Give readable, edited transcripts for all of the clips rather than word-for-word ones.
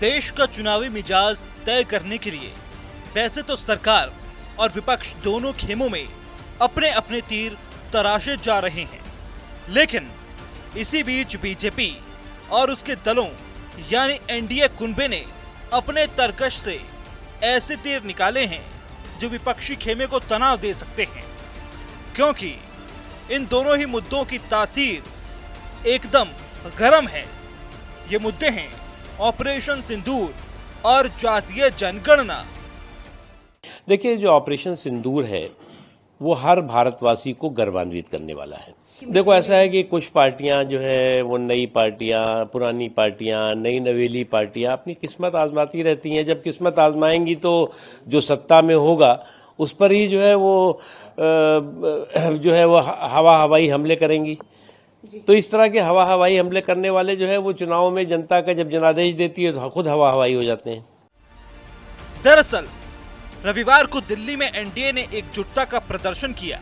देश का चुनावी मिजाज तय करने के लिए वैसे तो सरकार और विपक्ष दोनों खेमों में अपने अपने तीर तराशे जा रहे हैं, लेकिन इसी बीच बीजेपी और उसके दलों यानी एनडीए कुनबे ने अपने तरकश से ऐसे तीर निकाले हैं जो विपक्षी खेमे को तनाव दे सकते हैं, क्योंकि इन दोनों ही मुद्दों की तासीर एकदम गर्म है। ये मुद्दे हैं ऑपरेशन सिंदूर और जातीय जनगणना। देखिए, जो ऑपरेशन सिंदूर है वो हर भारतवासी को गर्वान्वित करने वाला है। देखो, ऐसा है कि कुछ पार्टियां जो है वो नई पार्टियां, पुरानी पार्टियां, नई नवेली पार्टियां अपनी किस्मत आजमाती रहती हैं। जब किस्मत आजमाएंगी तो जो सत्ता में होगा उस पर ही जो है वो हवा हवाई हमले करेंगी। तो इस तरह के हवा हवाई हमले करने वाले जो है वो चुनाव में जनता का जब जनादेश देती है तो खुद हवा हवाई हो जाते हैं। दरअसल रविवार को दिल्ली में एनडीए ने एकजुटता का प्रदर्शन किया।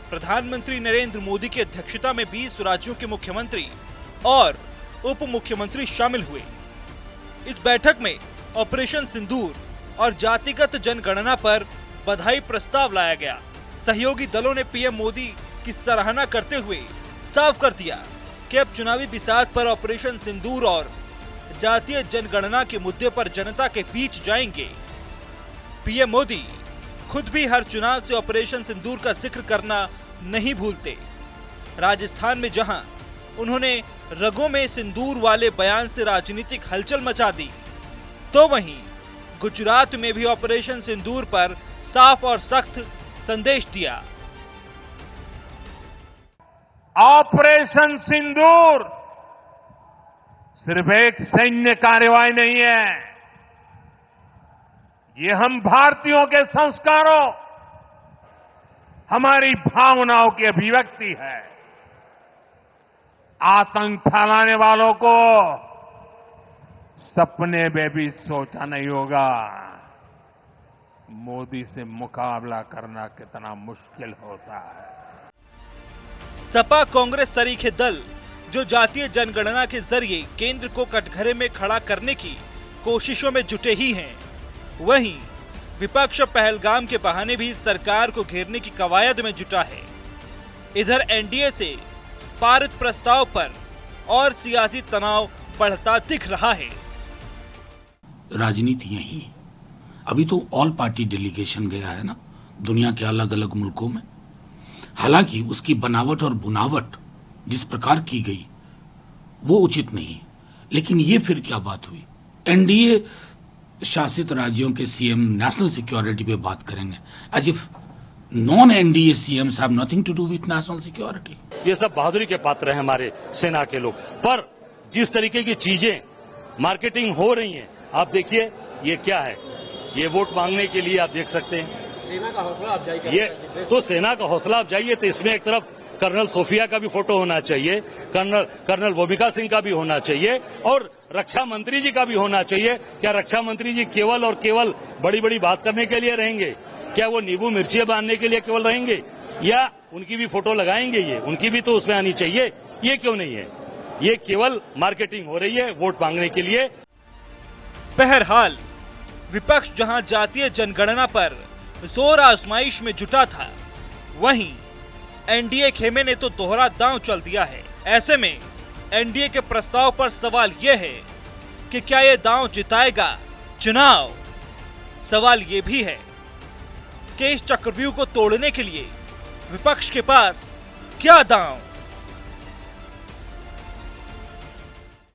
प्रधानमंत्री नरेंद्र मोदी की अध्यक्षता में 20 राज्यों के मुख्यमंत्री और उप मुख्यमंत्री शामिल हुए। इस बैठक में ऑपरेशन सिंदूर और जातिगत जनगणना पर बधाई प्रस्ताव लाया गया। सहयोगी दलों ने पीएम मोदी की सराहना करते हुए साफ कर दिया कि अब चुनावी बिसात पर ऑपरेशन सिंदूर और जातीय जनगणना के मुद्दे पर जनता के बीच जाएंगे। पीएम मोदी खुद भी हर चुनाव से ऑपरेशन सिंदूर का जिक्र करना नहीं भूलते। राजस्थान में जहां उन्होंने रगों में सिंदूर वाले बयान से राजनीतिक हलचल मचा दी, तो वहीं गुजरात में भी ऑपरेशन सिंदूर पर साफ और सख्त संदेश दिया। ऑपरेशन सिंदूर सिर्फ एक सैन्य कार्रवाई नहीं है, ये हम भारतीयों के संस्कारों, हमारी भावनाओं की अभिव्यक्ति है। आतंक फैलाने वालों को सपने में भी सोचा नहीं होगा मोदी से मुकाबला करना कितना मुश्किल होता है। सपा कांग्रेस सरीखे दल जो जातीय जनगणना के जरिए केंद्र को कटघरे में खड़ा करने की कोशिशों में जुटे ही हैं, वहीं विपक्ष पहलगाम के बहाने भी सरकार को घेरने की कवायद में जुटा है। इधर एनडीए से पारित प्रस्ताव पर और सियासी तनाव बढ़ता दिख रहा है। राजनीति यही, अभी तो ऑल पार्टी डेलीगेशन गया है ना दुनिया के अलग अलग मुल्कों में। हालांकि उसकी बनावट और बुनावट जिस प्रकार की गई वो उचित नहीं, लेकिन ये फिर क्या बात हुई? एनडीए शासित राज्यों के सीएम नेशनल सिक्योरिटी पे बात करेंगे, as if non NDA CMs have nothing to do with national security. ये सब बहादुरी के पात्र हैं हमारे सेना के लोग, पर जिस तरीके की चीजें मार्केटिंग हो रही हैं, आप देखिए ये क्या है। ये वोट मांगने के लिए आप देख सकते हैं सेना का हौसला अफजाई, ये तो सेना का हौसला अफजाई है। तो इसमें एक तरफ कर्नल सोफिया का भी फोटो होना चाहिए, कर्नल भूमिका सिंह का भी होना चाहिए और रक्षा मंत्री जी का भी होना चाहिए। क्या रक्षा मंत्री जी केवल और केवल बड़ी बड़ी बात करने के लिए रहेंगे? क्या वो नींबू मिर्ची बांधने के लिए केवल रहेंगे, या उनकी भी फोटो लगाएंगे? ये उनकी भी तो उसमें आनी चाहिए। ये क्यों नहीं है? ये केवल मार्केटिंग हो रही है वोट मांगने के लिए। बहरहाल विपक्ष जहां जातीय जनगणना पर जोर आजमाइश में जुटा था, वहीं एनडीए खेमे ने तो दोहरा दांव चल दिया है। ऐसे में एनडीए के प्रस्ताव पर सवाल यह है कि क्या यह दांव जिताएगा चुनाव? सवाल यह भी है कि इस चक्रव्यूह को तोड़ने के लिए विपक्ष के पास क्या दांव?